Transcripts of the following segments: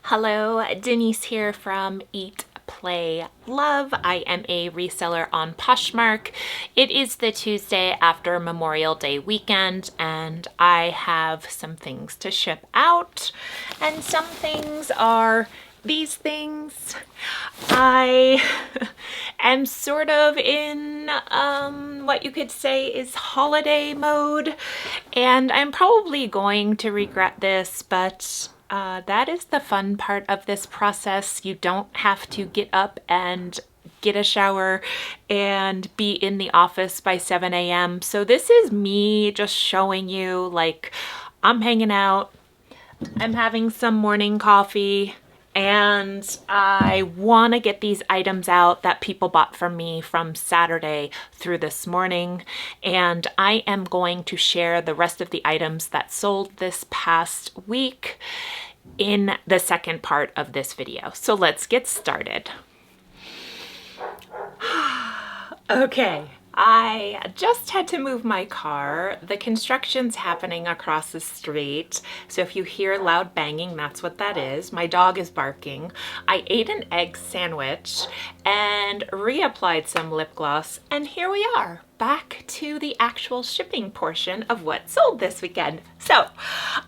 Hello, Denise here from Eat, Play, Love. I am a reseller on Poshmark. It is the Tuesday after Memorial Day weekend and I have some things to ship out, and some things are these things. I am sort of in what you could say is holiday mode, and I'm probably going to regret this, but that is the fun part of this process. You don't have to get up and get a shower and be in the office by 7 a.m. So this is me just showing you, like, I'm hanging out, I'm having some morning coffee, and I want to get these items out that people bought from me from Saturday through this morning, and I am going to share the rest of the items that sold this past week in the second part of this video. So let's get started. Okay. I just had to move my car. The construction's happening across the street, so if you hear loud banging, that's what that is. My dog is barking. I ate an egg sandwich and reapplied some lip gloss, and here we are, back to the actual shipping portion of what sold this weekend. So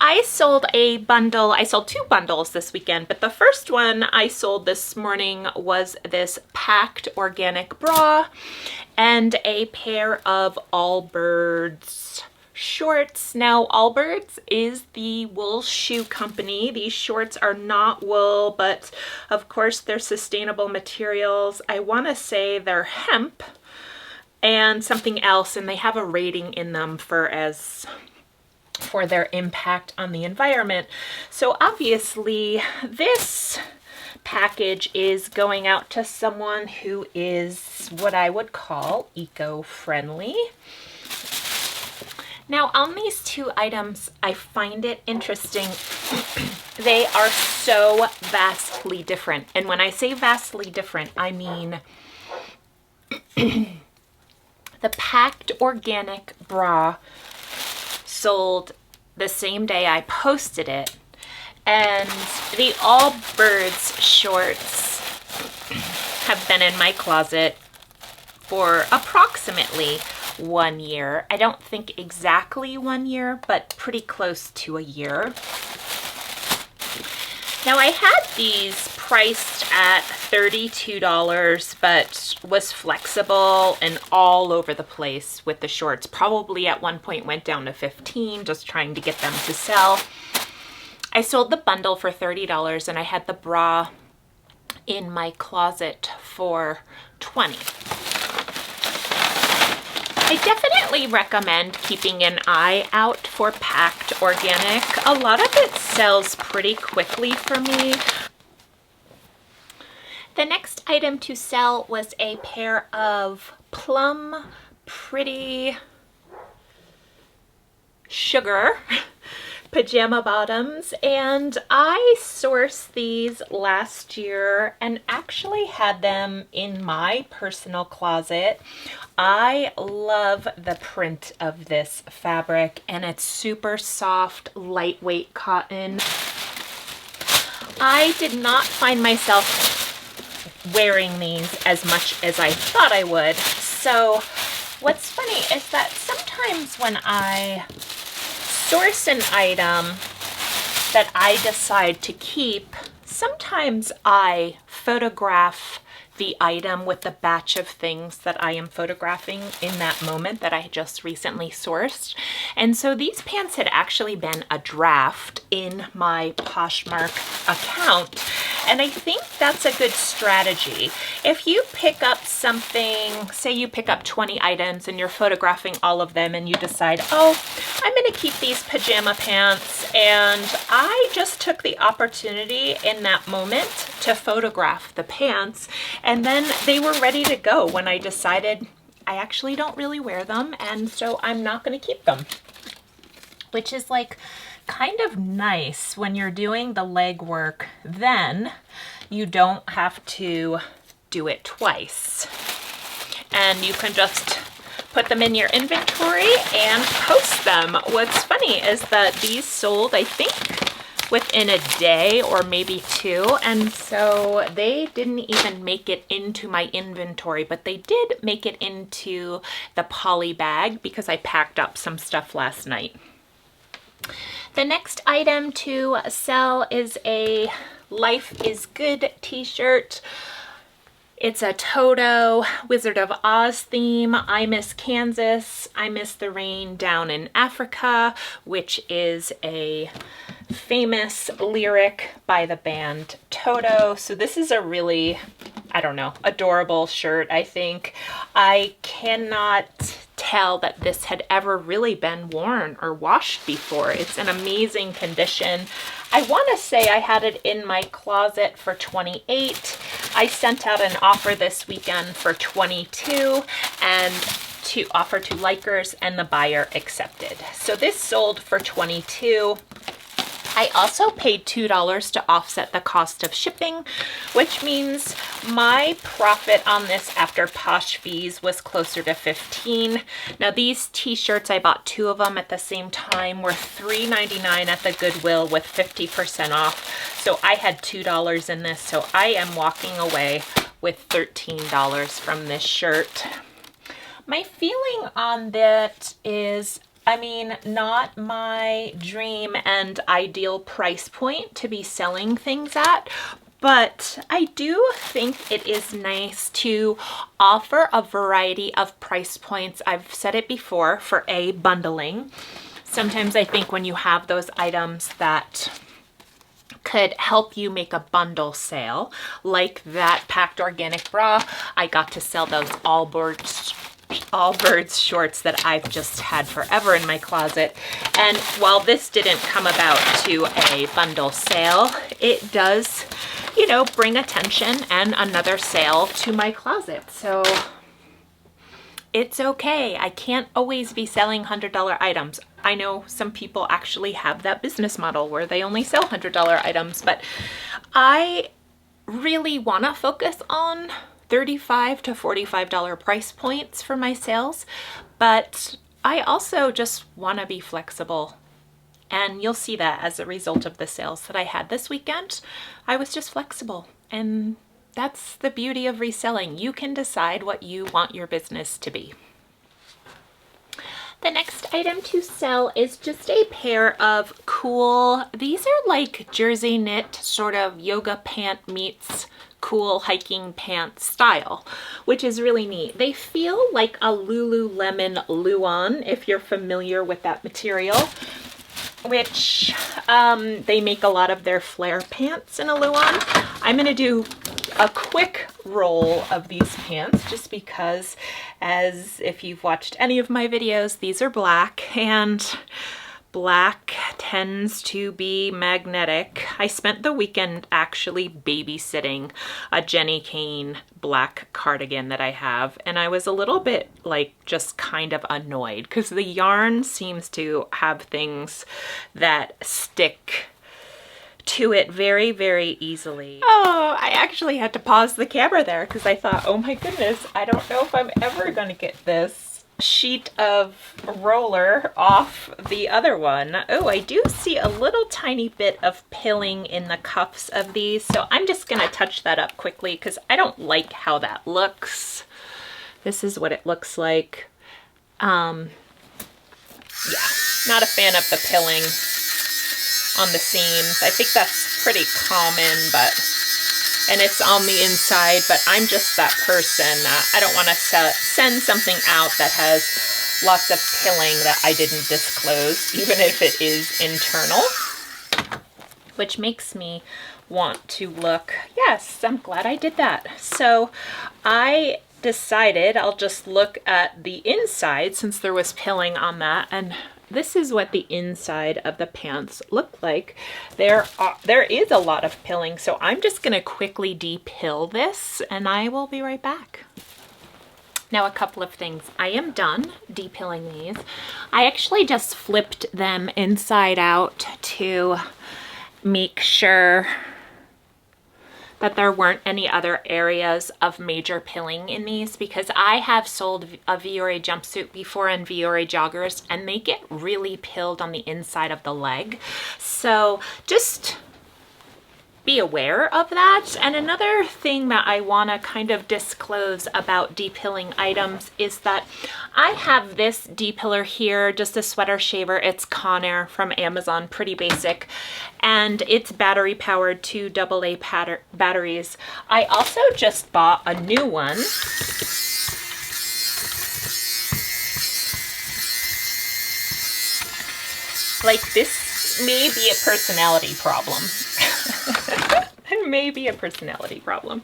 I sold a bundle. I sold two bundles this weekend, but the first one I sold this morning was this packed organic bra and a pair of Allbirds shorts. Now, Allbirds is the wool shoe company. These shorts are not wool, but of course they're sustainable materials. I want to say they're hemp and something else, and they have a rating in them for their impact on the environment. So obviously this package is going out to someone who is what I would call eco-friendly. Now, on these two items, I find it interesting. They are so vastly different. And when I say vastly different, I mean the packed organic bra sold the same day I posted it, and the Allbirds shorts have been in my closet for approximately 1 year. I don't think exactly 1 year, but pretty close to a year. Now, I had these priced at $32, but was flexible and all over the place with the shorts. Probably at one point went down to $15, just trying to get them to sell. I sold the bundle for $30, and I had the bra in my closet for $20. I definitely recommend keeping an eye out for packed organic. A lot of it sells pretty quickly for me. The next item to sell was a pair of plum pretty sugar pajama bottoms, and I sourced these last year and actually had them in my personal closet. I love the print of this fabric, and it's super soft, lightweight cotton. I did not find myself wearing these as much as I thought I would. So what's funny is that sometimes when I source an item that I decide to keep, sometimes I photograph the item with the batch of things that I am photographing in that moment that I just recently sourced. And so these pants had actually been a draft in my Poshmark account, and I think that's a good strategy. If you pick up something, say you pick up 20 items and you're photographing all of them, and you decide, oh, I'm going to keep these pajama pants, and I just took the opportunity in that moment to photograph the pants, and then they were ready to go when I decided I actually don't really wear them, and so I'm not going to keep them. Which is like kind of nice when you're doing the legwork, then you don't have to do it twice. And you can just put them in your inventory and post them. What's funny is that these sold, I think, within a day or maybe two, and so they didn't even make it into my inventory, but they did make it into the poly bag because I packed up some stuff last night. The next item to sell is a Life is Good t-shirt. It's a Toto Wizard of Oz theme. I miss Kansas. I miss the rain down in Africa, which is a famous lyric by the band Toto. So this is a really, I don't know, adorable shirt, I think. I cannot tell that this had ever really been worn or washed before. It's in amazing condition. I want to say I had it in my closet for $28. I sent out an offer this weekend for $22 and to offer to likers, and the buyer accepted. So this sold for $22. I also paid $2 to offset the cost of shipping, which means my profit on this after Posh fees was closer to $15. Now these t-shirts, I bought 2 of them at the same time, were $3.99 at the Goodwill with 50% off. So I had $2 in this, so I am walking away with $13 from this shirt. My feeling on that is, I mean, not my dream and ideal price point to be selling things at, but I do think it is nice to offer a variety of price points. I've said it before, for a bundling. Sometimes I think when you have those items that could help you make a bundle sale, like that packed organic bra, I got to sell those Allbirds shorts that I've just had forever in my closet. And while this didn't come about to a bundle sale, it does, you know, bring attention and another sale to my closet. So it's okay. I can't always be selling $100 items. I know some people actually have that business model where they only sell $100 items, but I really want to focus on $35 to $45 price points for my sales, but I also just want to be flexible. And you'll see that as a result of the sales that I had this weekend. I was just flexible, and that's the beauty of reselling. You can decide what you want your business to be. The next item to sell is just a pair of cool, these are like jersey knit sort of yoga pant meets cool hiking pants style, which is really neat. They feel like a Lululemon Luon, if you're familiar with that material, which they make a lot of their flare pants in a Luon. I'm going to do a quick roll of these pants just because, as if you've watched any of my videos, these are black, and black tends to be magnetic. I spent the weekend actually babysitting a Jenny Kane black cardigan that I have, and I was a little bit like just kind of annoyed because the yarn seems to have things that stick to it very, very easily. Oh, I actually had to pause the camera there because I thought, oh my goodness, I don't know if I'm ever going to get this sheet of roller off the other one. Oh, I do see a little tiny bit of pilling in the cuffs of these, so I'm just gonna touch that up quickly because I don't like how that looks. This is what it looks like. Yeah, not a fan of the pilling on the seams. I think that's pretty common, and it's on the inside, but I'm just that person. I don't want to send something out that has lots of pilling that I didn't disclose, even if it is internal, which makes me want to look, yes, I'm glad I did that. So I decided I'll just look at the inside since there was pilling on that, and this is what the inside of the pants look like. There is a lot of pilling, so I'm just gonna quickly depill this and I will be right back. Now, a couple of things. I am done depilling these. I actually just flipped them inside out to make sure that there weren't any other areas of major pilling in these, because I have sold a Viore jumpsuit before and Viore joggers, and they get really pilled on the inside of the leg. So just be aware of that. And another thing that I want to kind of disclose about depilling items is that I have this depiller here, just a sweater shaver. It's Conair from Amazon, pretty basic, and it's battery powered, 2 AA batteries. I also just bought a new one. Like, this may be a personality problem. It may be a personality problem.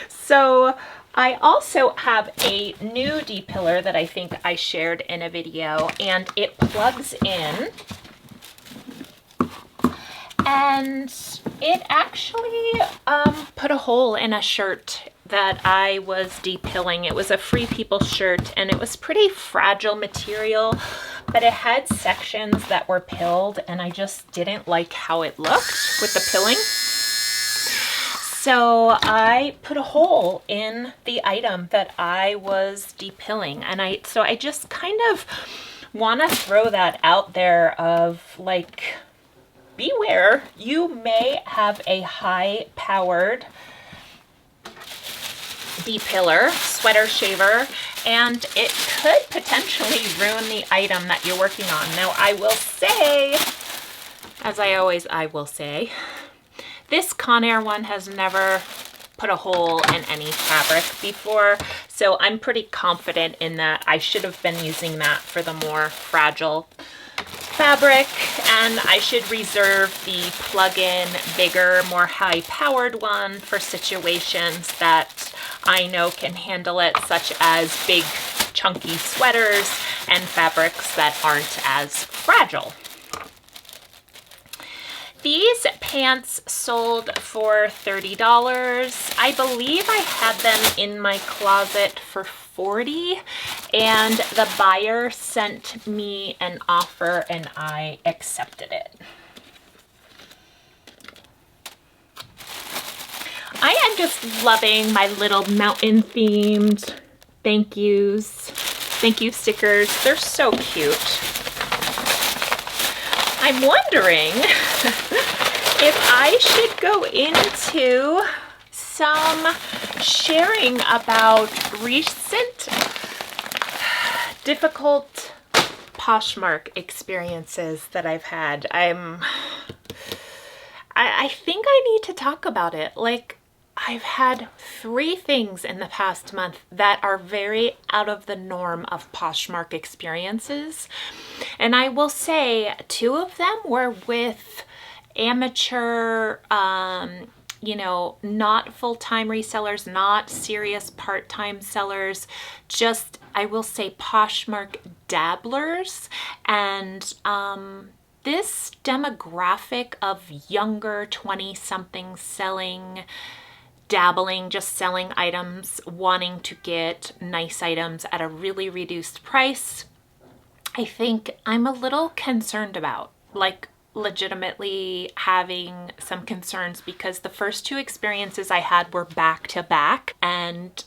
So I also have a new depiller that I think I shared in a video, and it plugs in, and it actually put a hole in a shirt that I was depilling. It was a Free People shirt, and it was pretty fragile material, but it had sections that were pilled, and I just didn't like how it looked with the pilling. So I put a hole in the item that I was depilling, and I just kind of want to throw that out there of, like, beware. You may have a high-powered depiller, sweater shaver, and it could potentially ruin the item that you're working on. Now, I will say, as I will say, this Conair one has never put a hole in any fabric before, so I'm pretty confident in that. I should have been using that for the more fragile fabric, and I should reserve the plug-in, bigger, more high-powered one for situations that I know can handle it, such as big, chunky sweaters and fabrics that aren't as fragile. These pants sold for $30. I believe I had them in my closet for $40, and the buyer sent me an offer and I accepted it. I am just loving my little mountain themed thank you stickers. They're so cute. I'm wondering if I should go into some sharing about recent difficult Poshmark experiences that I've had. I think I need to talk about it. Like, I've had 3 things in the past month that are very out of the norm of Poshmark experiences. And I will say 2 of them were with amateur, you know, not full-time resellers, not serious part-time sellers, just, I will say, Poshmark dabblers. And this demographic of younger 20-somethings selling, dabbling, just selling items, wanting to get nice items at a really reduced price, I think I'm a little concerned about, like, legitimately having some concerns, because the first 2 experiences I had were back to back and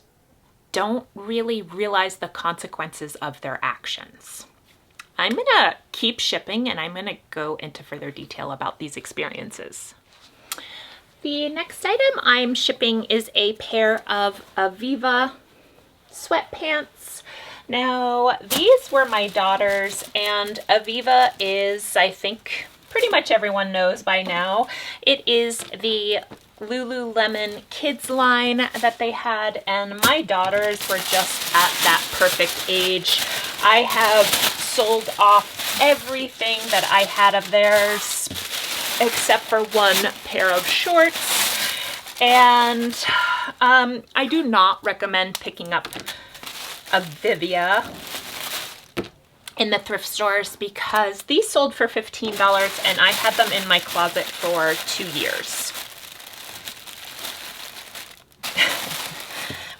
don't really realize the consequences of their actions. I'm gonna keep shipping and I'm gonna go into further detail about these experiences. The next item I'm shipping is a pair of Aviva sweatpants. Now, these were my daughter's, and Aviva is, I think, pretty much everyone knows by now. It is the Lululemon kids line that they had, and my daughters were just at that perfect age. I have sold off everything that I had of theirs except for 1 pair of shorts, and I do not recommend picking up Aviva in the thrift stores, because these sold for $15 and I had them in my closet for 2 years.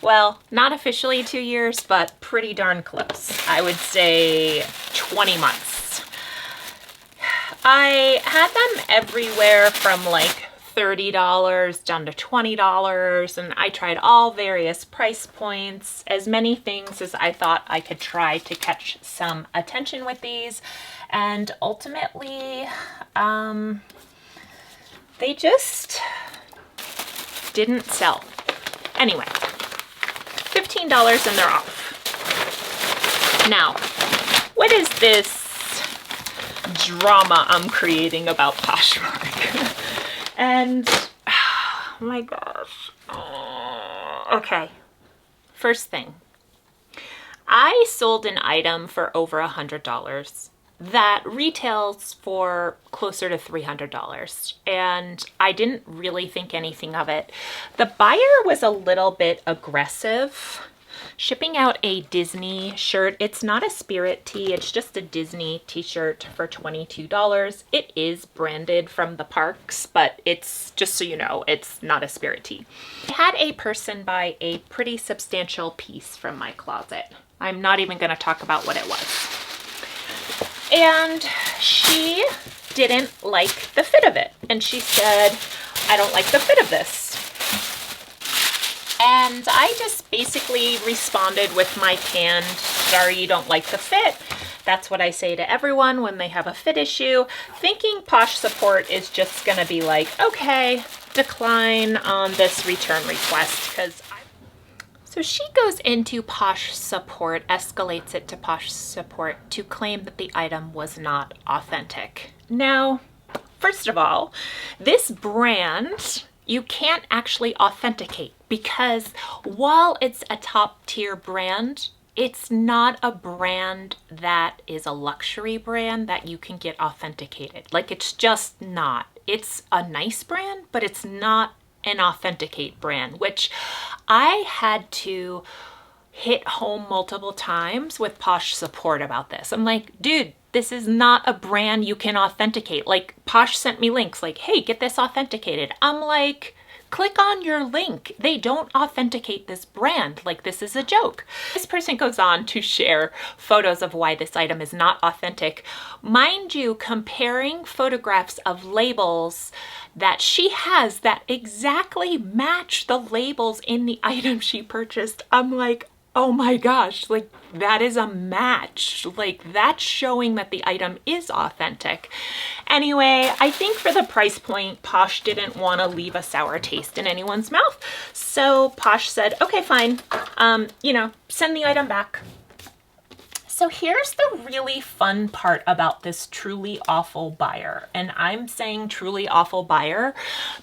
Well, not officially 2 years, but pretty darn close. I would say 20 months. I had them everywhere from like $30 down to $20, and I tried all various price points, as many things as I thought I could try to catch some attention with these, and ultimately they just didn't sell. Anyway, $15 and they're off. Now, what is this drama I'm creating about Poshmark? And, oh my gosh. Okay, first thing. I sold an item for over $100 that retails for closer to $300, and I didn't really think anything of it. The buyer was a little bit aggressive, shipping out a Disney shirt. It's not a Spirit tee, it's just a Disney t-shirt for $22. It is branded from the parks, but it's, just so you know, it's not a Spirit tee. I had a person buy a pretty substantial piece from my closet. I'm not even going to talk about what it was. And she didn't like the fit of it. And she said, I don't like the fit of this. And I just basically responded with my canned, sorry you don't like the fit. That's what I say to everyone when they have a fit issue, thinking Posh support is just gonna be like, okay, decline on this return request, because so she goes into Posh support, escalates it to Posh support to claim that the item was not authentic. Now, first of all, this brand, you can't actually authenticate, because while it's a top tier brand, it's not a brand that is a luxury brand that you can get authenticated. Like, it's just not. It's a nice brand, but it's not an authenticate brand, which I had to hit home multiple times with Posh support about this. I'm like, dude, this is not a brand you can authenticate. Like, Posh sent me links like, hey, get this authenticated. I'm like, click on your link. They don't authenticate this brand. Like, this is a joke. This person goes on to share photos of why this item is not authentic. Mind you, comparing photographs of labels that she has that exactly match the labels in the item she purchased. I'm like, oh my gosh, like, that is a match. Like, that's showing that the item is authentic. Anyway, I think for the price point, Posh didn't want to leave a sour taste in anyone's mouth. So Posh said, okay, fine, you know, send the item back. So here's the really fun part about this truly awful buyer. And I'm saying truly awful buyer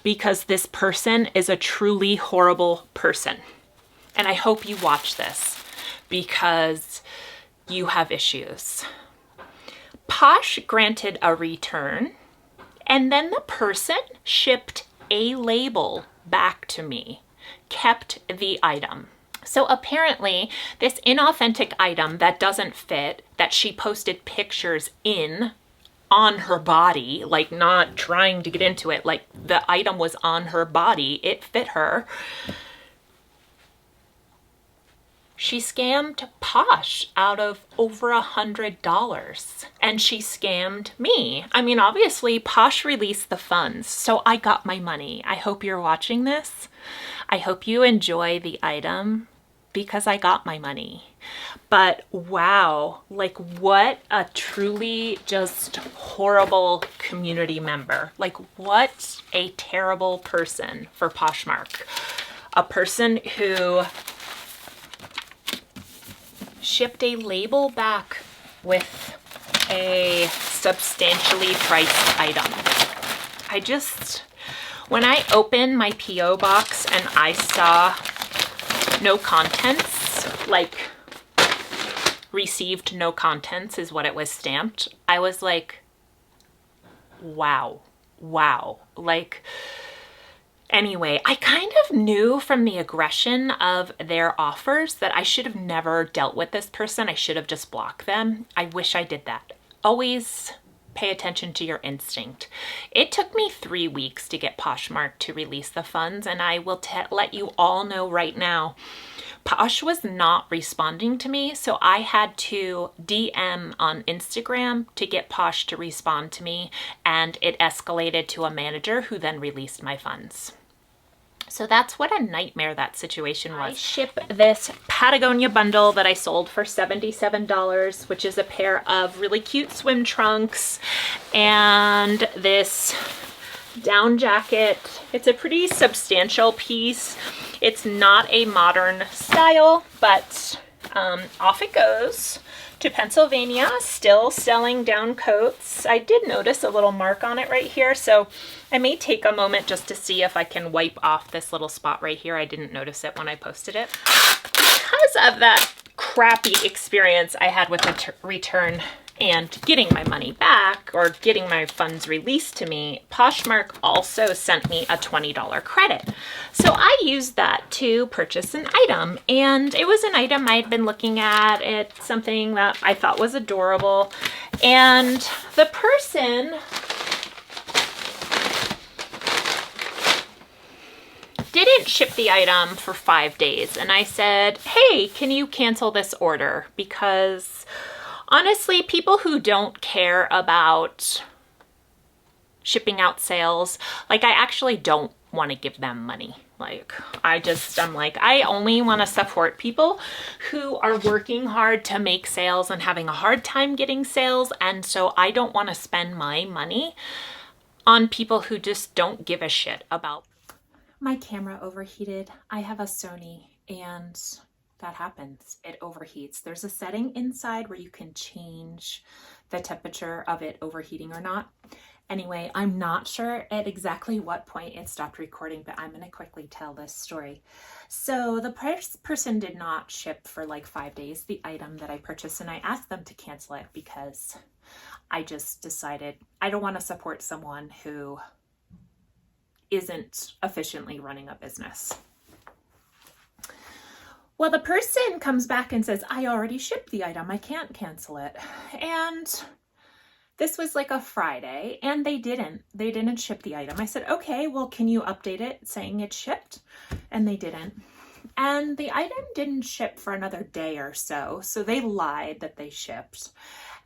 because this person is a truly horrible person. And I hope you watch this because you have issues. Posh granted a return, and then the person shipped a label back to me, kept the item. So apparently this inauthentic item that doesn't fit, that she posted pictures in on her body, like not trying to get into it, like the item was on her body, it fit her. She scammed Posh out of over $100, and she scammed me. I mean, obviously Posh released the funds, so I got my money. I hope you're watching this. I hope you enjoy the item because I got my money. But wow, like, what a truly just horrible community member. Like, what a terrible person for Poshmark. A person who shipped a label back with a substantially priced item. I just, when I opened my P.O. box and I saw no contents, like received no contents is what it was stamped, I was like, wow, wow. Like, anyway, I kind of knew from the aggression of their offers that I should have never dealt with this person. I should have just blocked them. I wish I did that. Always pay attention to your instinct. It took me 3 weeks to get Poshmark to release the funds, and I will let you all know right now, Posh was not responding to me, so I had to DM on Instagram to get Posh to respond to me, and it escalated to a manager who then released my funds. So that's what a nightmare that situation was. I ship this Patagonia bundle that I sold for $77, which is a pair of really cute swim trunks and this down jacket. It's a pretty substantial piece. It's not a modern style, but off it goes to Pennsylvania, still selling down coats. I did notice a little mark on it right here, so I may take a moment just to see if I can wipe off this little spot right here. I didn't notice it when I posted it. Because of that crappy experience I had with the return and getting my money back or getting my funds released to me, Poshmark also sent me a $20 credit. So I used that to purchase an item, and it was an item I had been looking at. It's something that I thought was adorable, and the person didn't ship the item for 5 days, and I said, hey, can you cancel this order? Because honestly, people who don't care about shipping out sales, like, I actually don't want to give them money. Like, I'm like, I only want to support people who are working hard to make sales and having a hard time getting sales. And so I don't want to spend my money on people who just don't give a shit about. My camera overheated. I have a Sony, and that happens. It overheats. There's a setting inside where you can change the temperature of it overheating or not. Anyway, I'm not sure at exactly what point it stopped recording, but I'm going to quickly tell this story. So the person did not ship for like 5 days, the item that I purchased, and I asked them to cancel it because I just decided I don't want to support someone who isn't efficiently running a business. Well, the person comes back and says, I already shipped the item. I can't cancel it. And this was like a Friday, and they didn't ship the item. I said, okay, well, can you update it saying it shipped? And they didn't. And the item didn't ship for another day or so. So they lied that they shipped.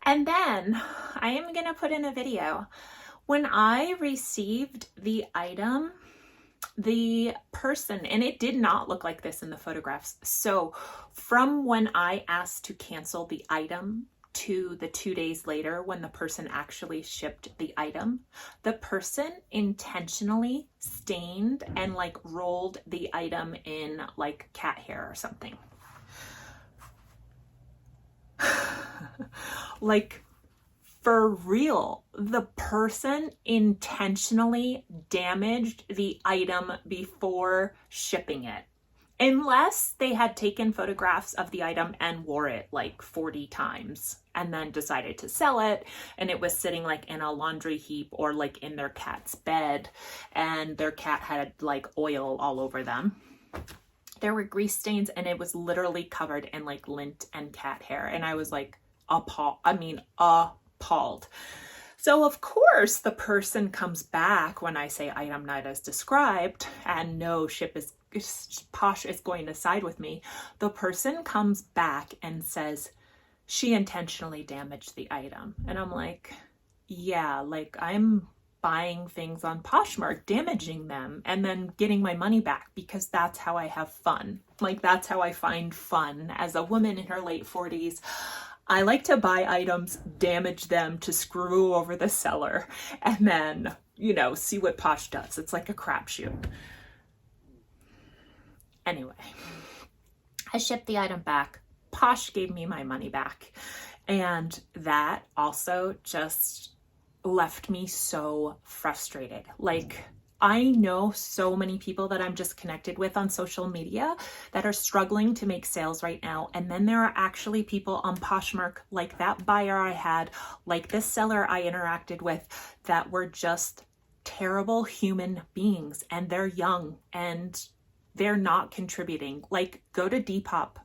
And then I am going to put in a video. When I received the item, the person, and it did not look like this in the photographs. So from when I asked to cancel the item to the 2 days later when the person actually shipped the item, the person intentionally stained and like rolled the item in like cat hair or something. Like, for real, the person intentionally damaged the item before shipping it. Unless they had taken photographs of the item and wore it like 40 times and then decided to sell it, and it was sitting like in a laundry heap or like in their cat's bed, and their cat had like oil all over them. There were grease stains, and it was literally covered in like lint and cat hair. And I was like appalled. So of course the person comes back when I say item not as described, and no, Posh is going to side with me. The person comes back and says she intentionally damaged the item. And I'm like, yeah, like, I'm buying things on Poshmark, damaging them, and then getting my money back because that's how I have fun. Like, that's how I find fun as a woman in her late 40s. I like to buy items, damage them to screw over the seller, and then, you know, see what Posh does. It's like a crapshoot. Anyway, I shipped the item back. Posh gave me my money back. And that also just left me so frustrated. Like, I know so many people that I'm just connected with on social media that are struggling to make sales right now. And then there are actually people on Poshmark, like that buyer I had, like this seller I interacted with, that were just terrible human beings, and they're young and they're not contributing. Like, go to Depop.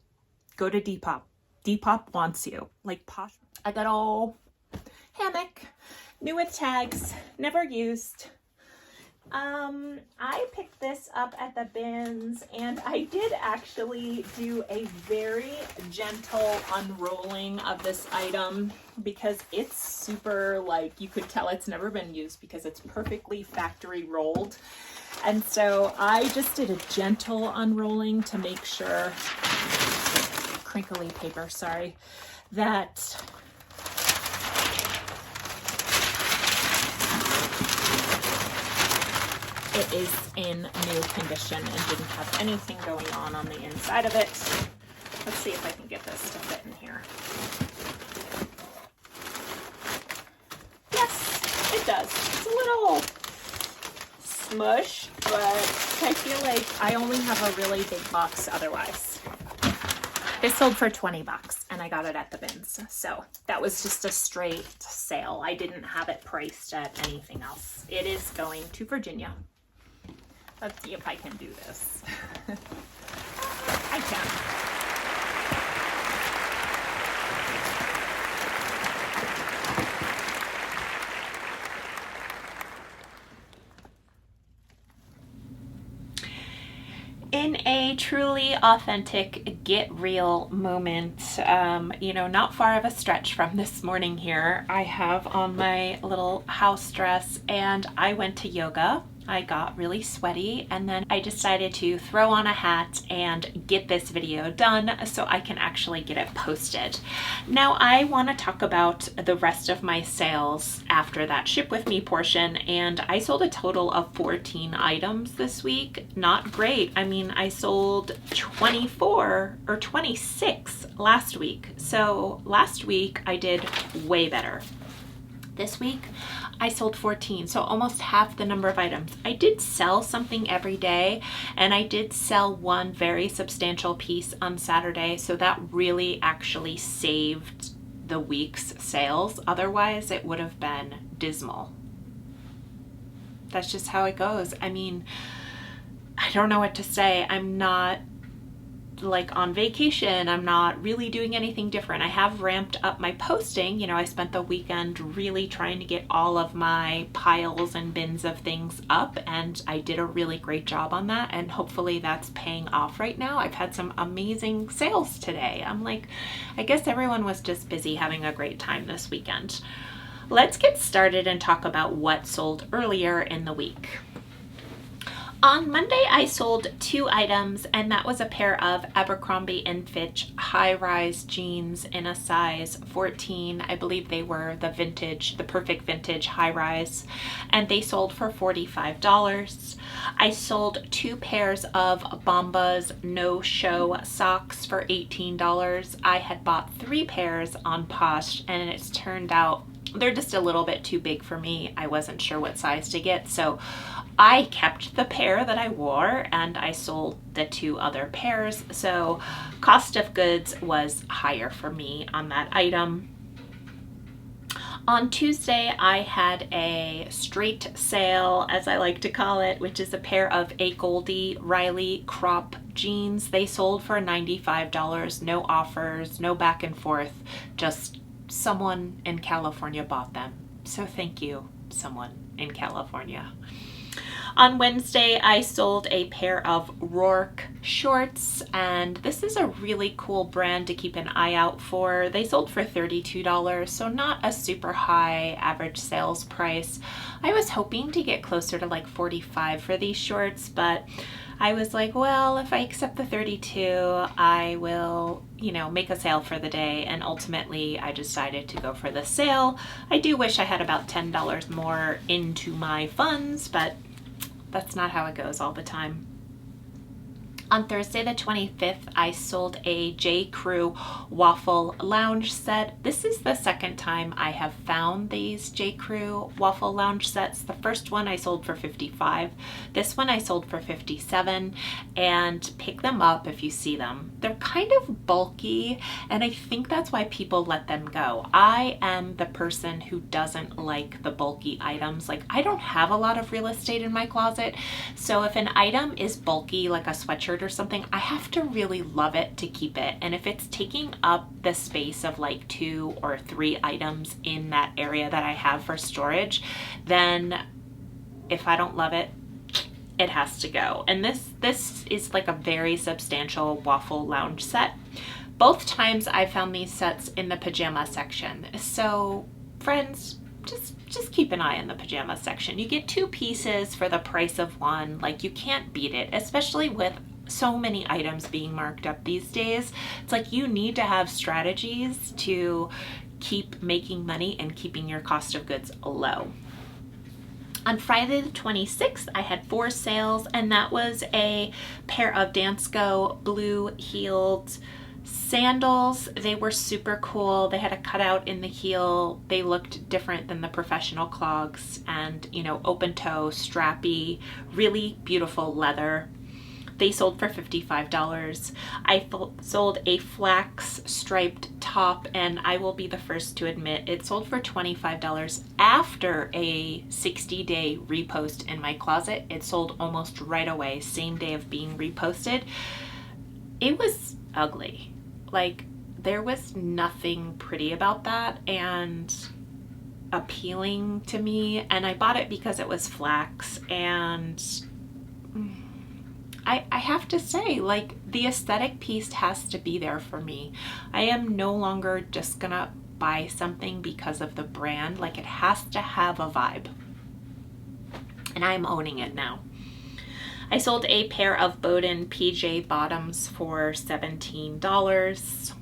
Go to Depop. Depop wants you. Like, Posh. I got all hammock, new with tags, never used. I picked this up at the bins, and I did actually do a very gentle unrolling of this item because it's super, like, you could tell it's never been used because it's perfectly factory rolled. And so I just did a gentle unrolling to make sure, crinkly paper, sorry, that it is in new condition and didn't have anything going on the inside of it. Let's see if I can get this to fit in here. Yes, it does. It's a little smush, but I feel like I only have a really big box otherwise. It sold for 20 bucks and I got it at the bins. So that was just a straight sale. I didn't have it priced at anything else. It is going to Virginia. Let's see if I can do this. I can. In a truly authentic get real moment, you know, not far of a stretch from this morning here, I have on my little house dress and I went to yoga. I got really sweaty and then I decided to throw on a hat and get this video done so I can actually get it posted. Now I want to talk about the rest of my sales after that ship with me portion, and I sold a total of 14 items this week. Not great. I mean, I sold 24 or 26 last week. So last week I did way better. This week I sold 14, so almost half the number of items. I did sell something every day, and I did sell one very substantial piece on Saturday, so that really actually saved the week's sales. Otherwise, it would have been dismal. That's just how it goes. I mean, I don't know what to say. I'm not like on vacation. I'm not really doing anything different. I have ramped up my posting. You know, I spent the weekend really trying to get all of my piles and bins of things up, and I did a really great job on that, and hopefully that's paying off right now. I've had some amazing sales today. I'm like, I guess everyone was just busy having a great time this weekend. Let's get started and talk about what sold earlier in the week. On Monday, I sold 2 items, and that was a pair of Abercrombie & Fitch high-rise jeans in a size 14. I believe they were the vintage, the perfect vintage high-rise, and they sold for $45. I sold 2 pairs of Bombas no-show socks for $18. I had bought 3 pairs on Posh, and it's turned out they're just a little bit too big for me. I wasn't sure what size to get, so I kept the pair that I wore and I sold the 2 other pairs. So cost of goods was higher for me on that item. On Tuesday, I had a straight sale, as I like to call it, which is a pair of A. Goldie Riley crop jeans. They sold for $95, no offers, no back and forth, just someone in California bought them. So thank you, someone in California. On Wednesday, I sold a pair of Rourke shorts, and this is a really cool brand to keep an eye out for. They sold for $32, so not a super high average sales price. I was hoping to get closer to like $45 for these shorts, but I was like, well, if I accept the 32, I will, you know, make a sale for the day, and ultimately I decided to go for the sale. I do wish I had about $10 more into my funds, but that's not how it goes all the time. On Thursday the 25th, I sold a J. Crew waffle lounge set. This is the second time I have found these J. Crew waffle lounge sets. The first one I sold for $55. This one I sold for $57, and pick them up if you see them. They're kind of bulky, and I think that's why people let them go. I am the person who doesn't like the bulky items. Like, I don't have a lot of real estate in my closet, so if an item is bulky, like a sweatshirt or something, I have to really love it to keep it. And if it's taking up the space of like 2 or 3 items in that area that I have for storage, then if I don't love it, it has to go. And this is like a very substantial waffle lounge set. Both times I found these sets in the pajama section. So friends, just keep an eye on the pajama section. You get 2 pieces for the price of 1. Like, you can't beat it, especially with so many items being marked up these days. It's like you need to have strategies to keep making money and keeping your cost of goods low. On Friday the 26th, I had 4 sales, and that was a pair of Dansko blue-heeled sandals. They were super cool. They had a cutout in the heel. They looked different than the professional clogs, and, you know, open toe, strappy, really beautiful leather. They sold for $55. I sold a flax striped top, and I will be the first to admit it sold for $25 after a 60-day repost in my closet. It sold almost right away, same day of being reposted. It was ugly. Like, there was nothing pretty about that and appealing to me, and I bought it because it was flax, and I have to say, like, the aesthetic piece has to be there for me. I am no longer just gonna buy something because of the brand. Like, it has to have a vibe. And I'm owning it now. I sold a pair of Bowden PJ bottoms for $17.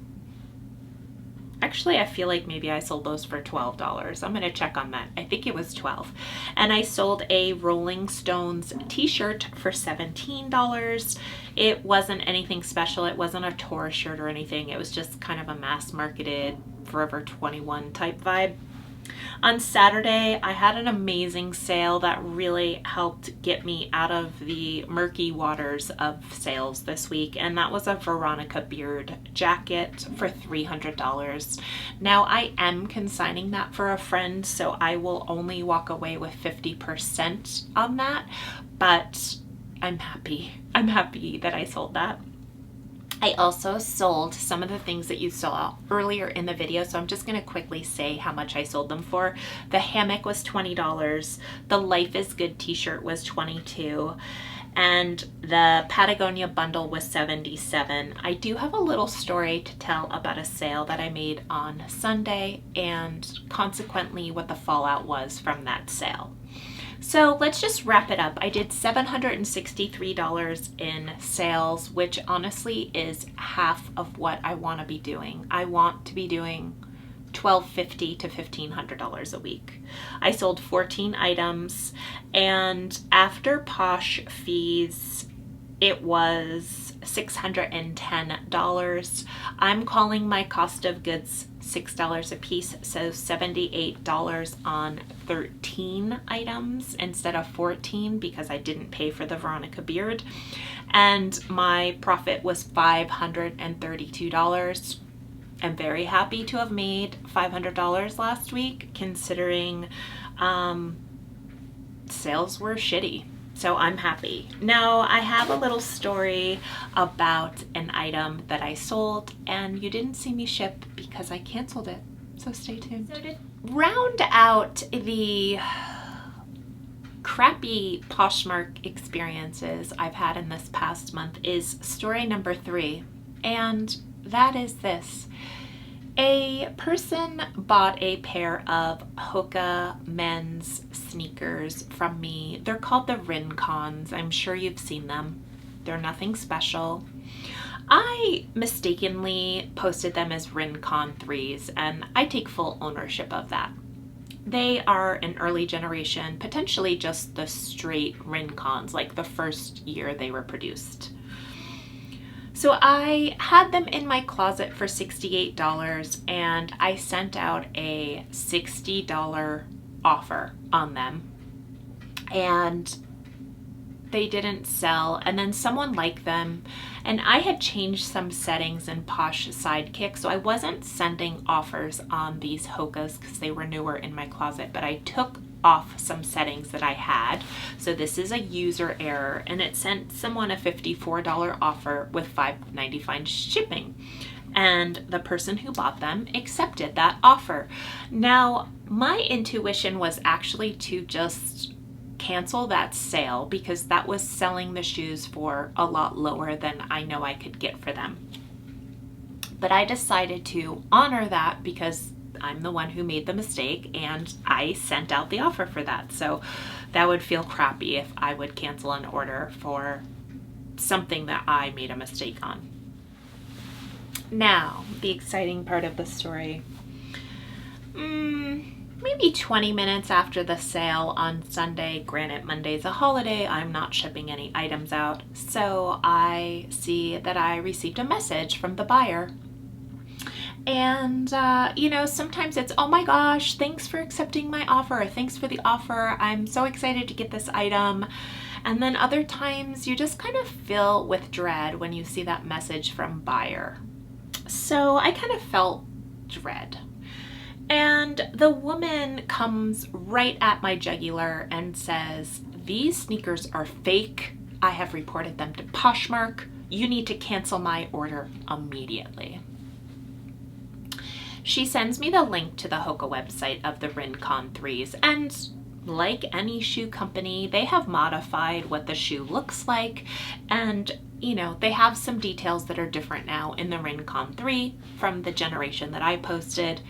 Actually, I feel like maybe I sold those for $12. I'm gonna check on that. I think it was $12. And I sold a Rolling Stones t-shirt for $17. It wasn't anything special. It wasn't a tour shirt or anything. It was just kind of a mass marketed Forever 21 type vibe. On Saturday, I had an amazing sale that really helped get me out of the murky waters of sales this week, and that was a Veronica Beard jacket for $300. Now, I am consigning that for a friend, so I will only walk away with 50% on that, but I'm happy. I'm happy that I sold that. I also sold some of the things that you saw earlier in the video, so I'm just going to quickly say how much I sold them for. The hammock was $20, the Life is Good t-shirt was $22, and the Patagonia bundle was $77. I do have a little story to tell about a sale that I made on Sunday, and consequently what the fallout was from that sale. So let's just wrap it up. I did $763 in sales, which honestly is half of what I want to be doing. I want to be doing $1,250 to $1,500 a week. I sold 14 items, and after Posh fees, it was $610. I'm calling my cost of goods $6 a piece, so $78 on 13 items instead of 14 because I didn't pay for the Veronica Beard, and my profit was $532. I'm very happy to have made $500 last week, considering sales were shitty. So I'm happy. Now, I have a little story about an item that I sold, and you didn't see me ship because I canceled it. So stay tuned. So to round out the crappy Poshmark experiences I've had in this past month is story number 3, and that is this. A person bought a pair of Hoka men's sneakers from me. They're called the Rincons. I'm sure you've seen them. They're nothing special. I mistakenly posted them as Rincon 3s, and I take full ownership of that. They are an early generation, potentially just the straight Rincons, like the first year they were produced. So I had them in my closet for $68, and I sent out a $60 offer on them, and they didn't sell. And then someone liked them, and I had changed some settings in Posh Sidekick, so I wasn't sending offers on these Hokas because they were newer in my closet, but I took off some settings that I had. So this is a user error, and it sent someone a $54 offer with $5.95 shipping, and the person who bought them accepted that offer. Now, my intuition was actually to just cancel that sale because that was selling the shoes for a lot lower than I know I could get for them. But I decided to honor that because I'm the one who made the mistake and I sent out the offer for that. So that would feel crappy if I would cancel an order for something that I made a mistake on. Now, the exciting part of the story. Maybe 20 minutes after the sale on Sunday, granted Monday's a holiday, I'm not shipping any items out, so I see that I received a message from the buyer. And, sometimes it's, oh my gosh, thanks for accepting my offer. Thanks for the offer. I'm so excited to get this item. And then other times you just kind of fill with dread when you see that message from buyer. So I kind of felt dread. And the woman comes right at my jugular and says, these sneakers are fake. I have reported them to Poshmark. You need to cancel my order immediately. She sends me the link to the Hoka website of the Rincon 3s, and like any shoe company, they have modified what the shoe looks like, and they have some details that are different now in the Rincon 3 from the generation that I posted,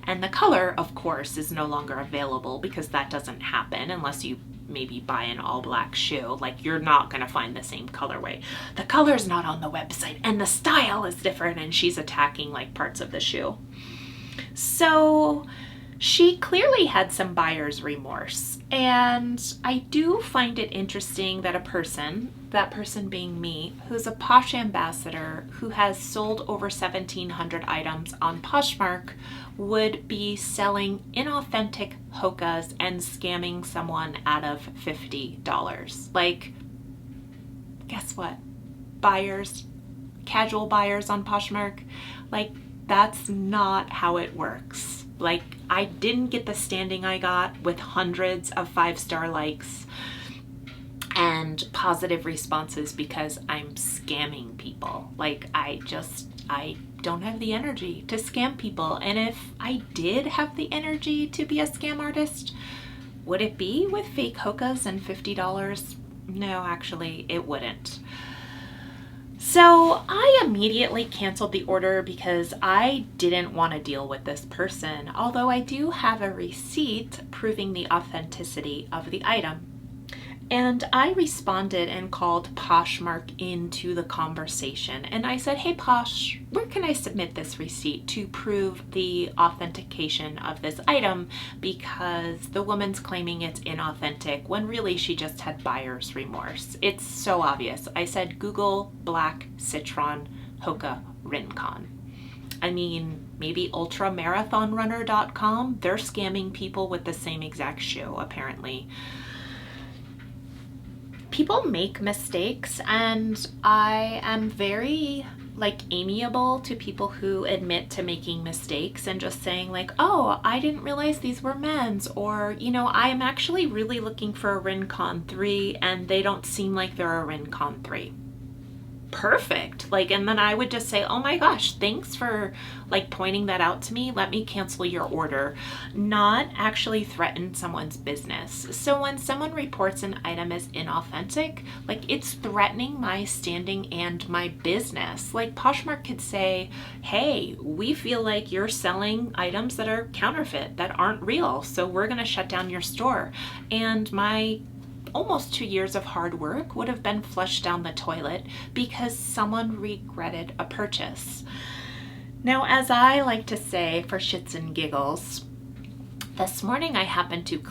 and the color, of course, is no longer available because that doesn't happen unless you maybe buy an all black shoe. Like, you're not going to find the same colorway. The color's not on the website and the style is different, and she's attacking like parts of the shoe. So she clearly had some buyer's remorse, and I do find it interesting that that person being me, who's a Posh ambassador, who has sold over 1,700 items on Poshmark, would be selling inauthentic Hokas and scamming someone out of $50. Like, guess what? Buyers, casual buyers on Poshmark, like, that's not how it works. Like, I didn't get the standing I got with hundreds of 5-star likes and positive responses because I'm scamming people. Like, I don't have the energy to scam people. And if I did have the energy to be a scam artist, would it be with fake Hokas and $50? No, actually, it wouldn't. So I immediately canceled the order because I didn't want to deal with this person, although I do have a receipt proving the authenticity of the item. And I responded and called Poshmark into the conversation. And I said, hey Posh, where can I submit this receipt to prove the authentication of this item? Because the woman's claiming it's inauthentic when really she just had buyer's remorse. It's so obvious. I said, Google black citron Hoka Rincon. I mean, maybe ultramarathonrunner.com. They're scamming people with the same exact shoe, apparently. People make mistakes, and I am very amiable to people who admit to making mistakes and just saying like, oh, I didn't realize these were men's, or I am actually really looking for a Rincon 3 and they don't seem like they're a Rincon 3. Perfect. And then I would just say, oh my gosh, thanks for pointing that out to me. Let me cancel your order. Not actually threaten someone's business. So when someone reports an item as inauthentic, it's threatening my standing and my business. Poshmark could say, hey, we feel like you're selling items that are counterfeit, that aren't real, so we're going to shut down your store. And my almost 2 years of hard work would have been flushed down the toilet because someone regretted a purchase. Now, as I like to say for shits and giggles, this morning I happened to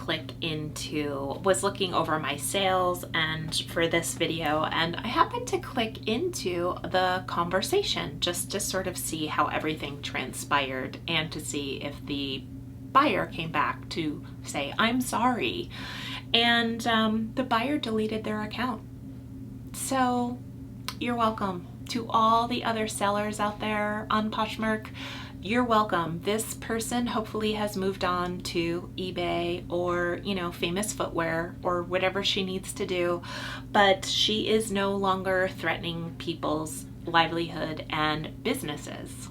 was looking over my sales and for this video, and I happened to click into the conversation just to sort of see how everything transpired and to see if the buyer came back to say, I'm sorry. And the buyer deleted their account. So you're welcome. To all the other sellers out there on Poshmark, you're welcome. This person hopefully has moved on to eBay or, Famous Footwear or whatever she needs to do, but she is no longer threatening people's livelihood and businesses.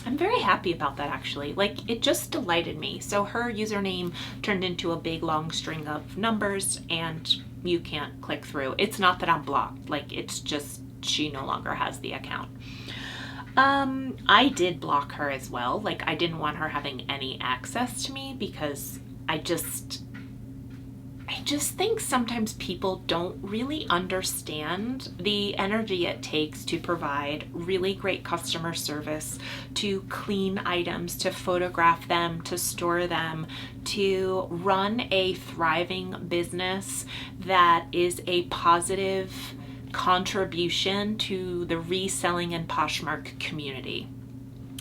I'm very happy about that, actually. Like, it just delighted me. So her username turned into a big long string of numbers and you can't click through. It's not that I'm blocked, like, it's just she no longer has the account. I did block her as well. Like, I didn't want her having any access to me because I just think sometimes people don't really understand the energy it takes to provide really great customer service, to clean items, to photograph them, to store them, to run a thriving business that is a positive contribution to the reselling and Poshmark community.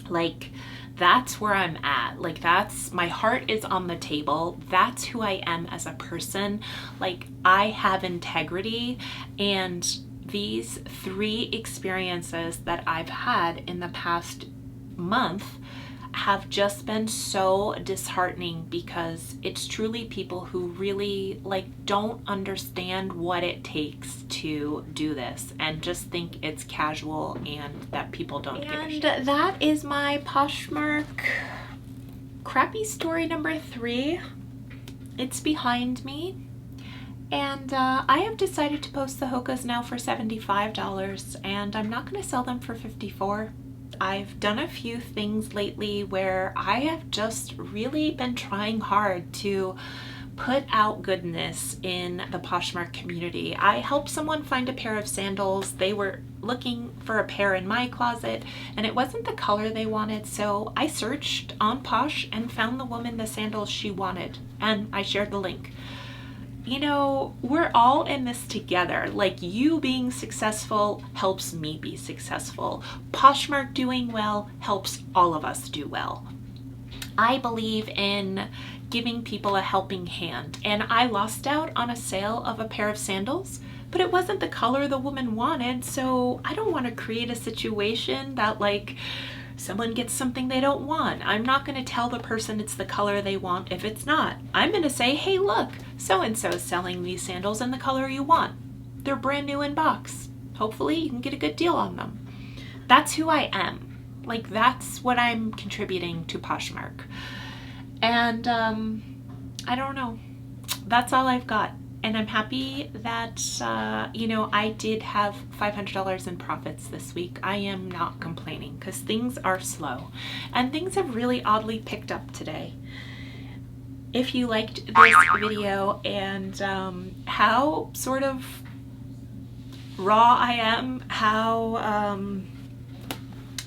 Like, that's where I'm at. Like, that's, my heart is on the table. That's who I am as a person. Like, I have integrity, and these 3 experiences that I've had in the past month have just been so disheartening, because it's truly people who really like don't understand what it takes to do this and just think it's casual and that people don't give a shit. And that is my Poshmark crappy story number 3. It's behind me. And I have decided to post the hokas now for $75, and I'm not going to sell them for $54. I've done a few things lately where I have just really been trying hard to put out goodness in the Poshmark community. I helped someone find a pair of sandals. They were looking for a pair in my closet and it wasn't the color they wanted, so I searched on Posh and found the woman the sandals she wanted, and I shared the link. You know, we're all in this together. Like, you being successful helps me be successful. Poshmark doing well helps all of us do well. I believe in giving people a helping hand, and I lost out on a sale of a pair of sandals, but it wasn't the color the woman wanted, so I don't want to create a situation that, like, someone gets something they don't want. I'm not going to tell the person it's the color they want if it's not. I'm going to say, hey, look, so-and-so is selling these sandals in the color you want. They're brand new in box. Hopefully you can get a good deal on them. That's who I am. Like, that's what I'm contributing to Poshmark. And I don't know. That's all I've got. And I'm happy that, you know, I did have $500 in profits this week. I am not complaining because things are slow and things have really oddly picked up today. If you liked this video and how sort of raw I am, how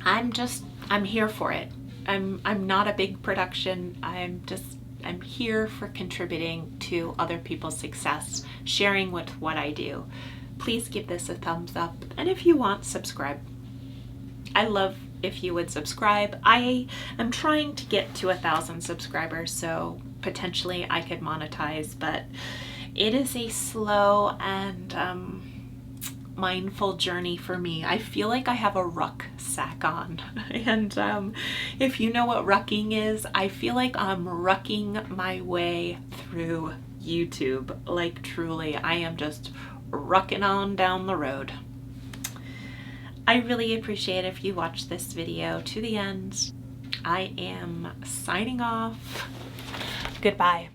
I'm here for it. I'm not a big production. I'm here for contributing to other people's success, sharing what I do. Please give this a thumbs up, and if you want, subscribe. I love if you would subscribe. I am trying to get to 1,000 subscribers, so potentially I could monetize, but it is a slow and mindful journey for me. I feel like I have a rucksack on, and if you know what rucking is, I feel like I'm rucking my way through YouTube. Like, truly, I am just rucking on down the road. I really appreciate if you watch this video to the end. I am signing off. Goodbye.